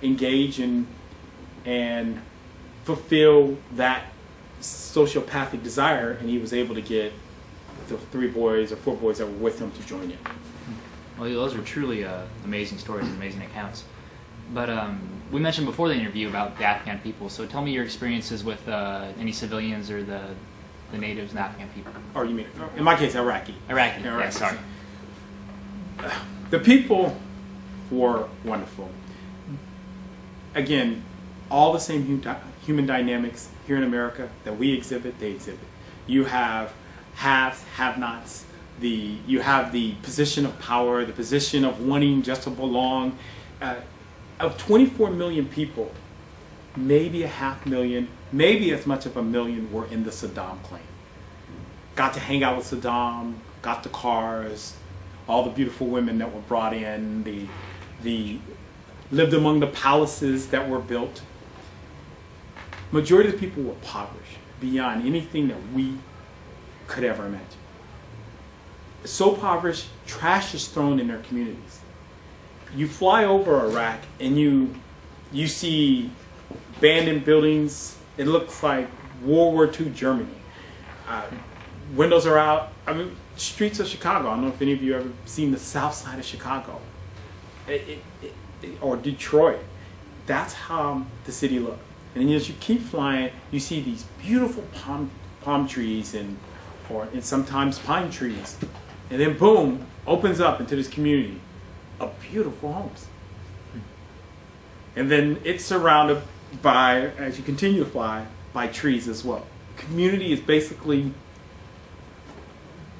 engage and fulfill that sociopathic desire, and he was able to get the 3 boys or 4 boys that were with him to join in. Well, those are truly amazing stories and amazing accounts. But we mentioned before the interview about the Afghan people, so tell me your experiences with any civilians or the natives and Afghan people. Or you mean, in my case, Iraqi. Iraqi, yeah, sorry. The people were wonderful. Again, all the same human dynamics here in America that we exhibit, they exhibit. You have haves, have-nots. You have the position of power, the position of wanting just to belong. Of 24 million people, maybe 500,000, maybe as much of 1 million were in the Saddam clan. Got to hang out with Saddam, got the cars, all the beautiful women that were brought in, the lived among the palaces that were built. Majority of the people were impoverished beyond anything that we could ever imagine. So impoverished, trash is thrown in their communities. You fly over Iraq and you see abandoned buildings. It looks like World War II Germany. Windows are out. I mean, streets of Chicago. I don't know if any of you have ever seen the south side of Chicago or Detroit. That's how the city looked. And as you keep flying, you see these beautiful palm trees and sometimes pine trees. And then boom, opens up into this community of beautiful homes. And then it's surrounded by, as you continue to fly, by trees as well. The community is basically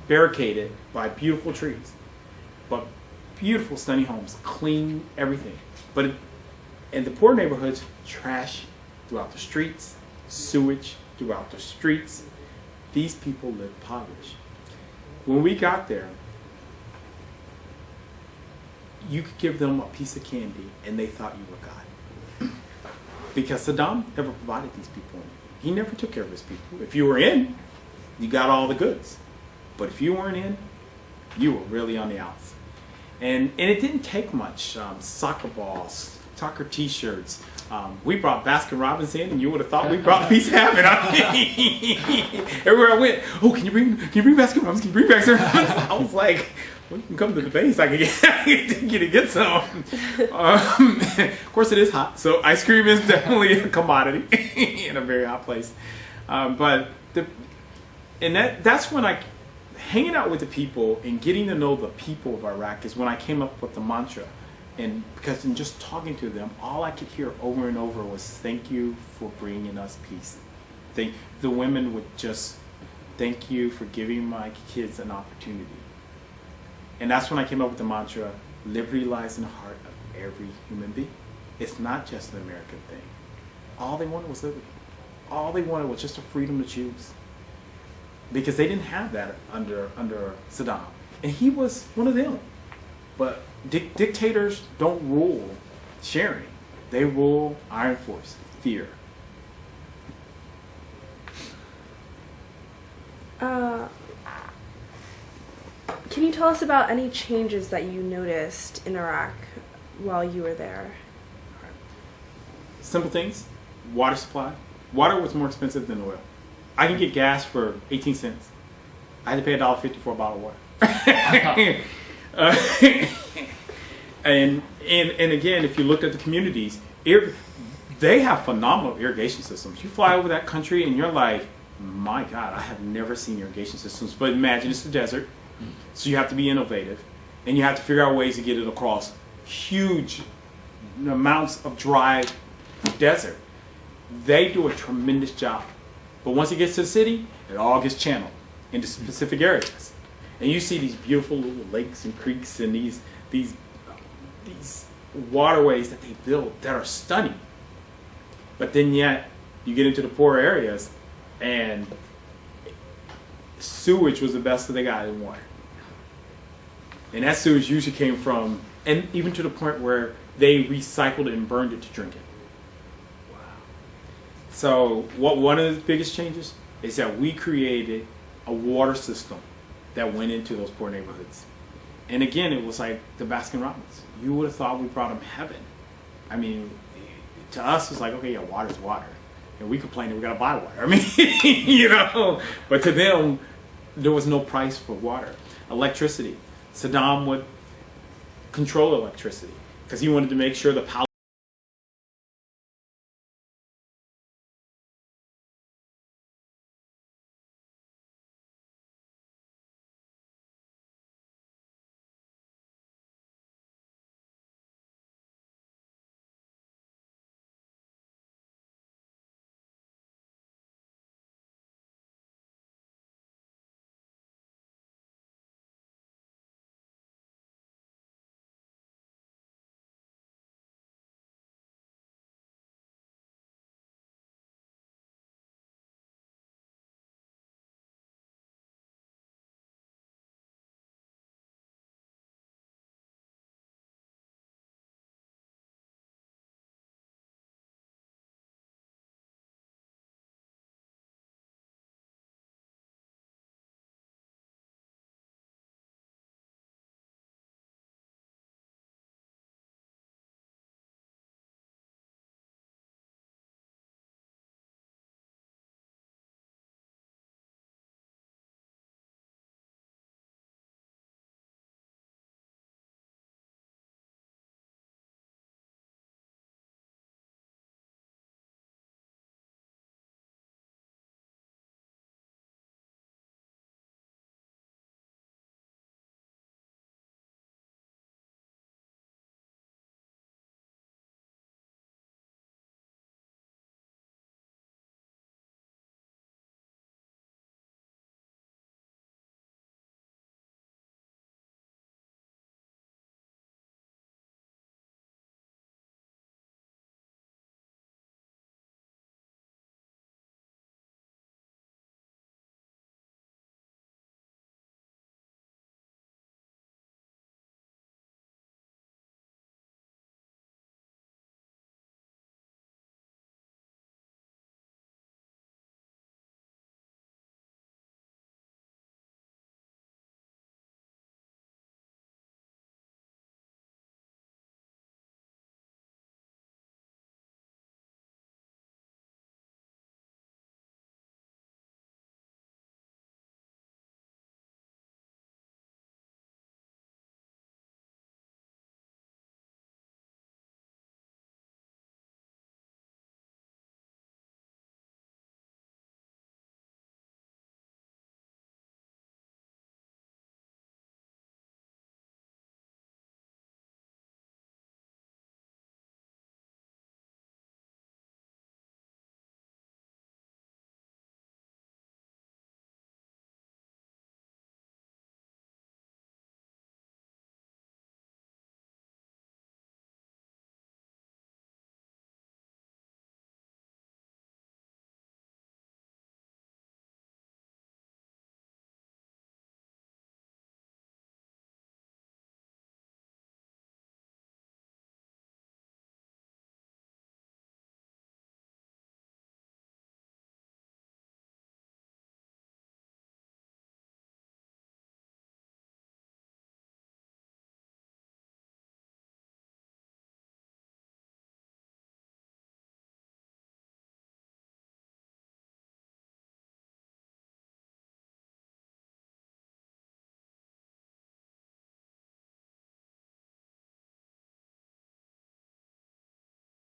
barricaded by beautiful trees, but beautiful, stunning homes, clean everything. But in the poor neighborhoods, trash throughout the streets, sewage throughout the streets. These people live impoverished. When we got there, you could give them a piece of candy and they thought you were God. Because Saddam never provided these people anything. He never took care of his people. If you were in, you got all the goods. But if you weren't in, you were really on the outs. And it didn't take much. Soccer balls, soccer t-shirts. We brought Baskin-Robbins in, and you would have thought we brought Peace Haven. Everywhere I went, oh, can you bring Baskin-Robbins? Can you bring Baskin-Robbins? I was like, well, you can come to the base. I can get some. Of course, it is hot, so ice cream is definitely a commodity in a very hot place. That's when hanging out with the people and getting to know the people of Iraq is when I came up with the mantra. And because in just talking to them, all I could hear over and over was, thank you for bringing us peace. The women would just, thank you for giving my kids an opportunity. And that's when I came up with the mantra, liberty lies in the heart of every human being. It's not just an American thing. All they wanted was liberty. All they wanted was just a freedom to choose. Because they didn't have that under Saddam. And he was one of them. But dictators don't rule sharing. They rule iron force, fear. Can you tell us about any changes that you noticed in Iraq while you were there? Simple things. Water supply. Water was more expensive than oil. I can get gas for 18 cents. I had to pay $1.50 for a bottle of water. And again, if you looked at the communities, they have phenomenal irrigation systems. You fly over that country and you're like, my God, I have never seen irrigation systems. But imagine it's the desert, so you have to be innovative, and you have to figure out ways to get it across huge amounts of dry desert. They do a tremendous job. But once it gets to the city, it all gets channeled into specific areas. And you see these beautiful little lakes and creeks and these waterways that they build that are stunning. But then yet, you get into the poor areas, and sewage was the best that they got in water. And that sewage usually came from, and even to the point where they recycled it and burned it to drink it. Wow. So one of the biggest changes is that we created a water system that went into those poor neighborhoods. And again, it was like the Baskin-Robbins. You would have thought we brought them heaven. I mean, to us, it's like, okay, yeah, water's water. And we complain that we gotta buy water. I mean, you know, but to them, there was no price for water. Electricity. Saddam would control electricity because he wanted to make sure the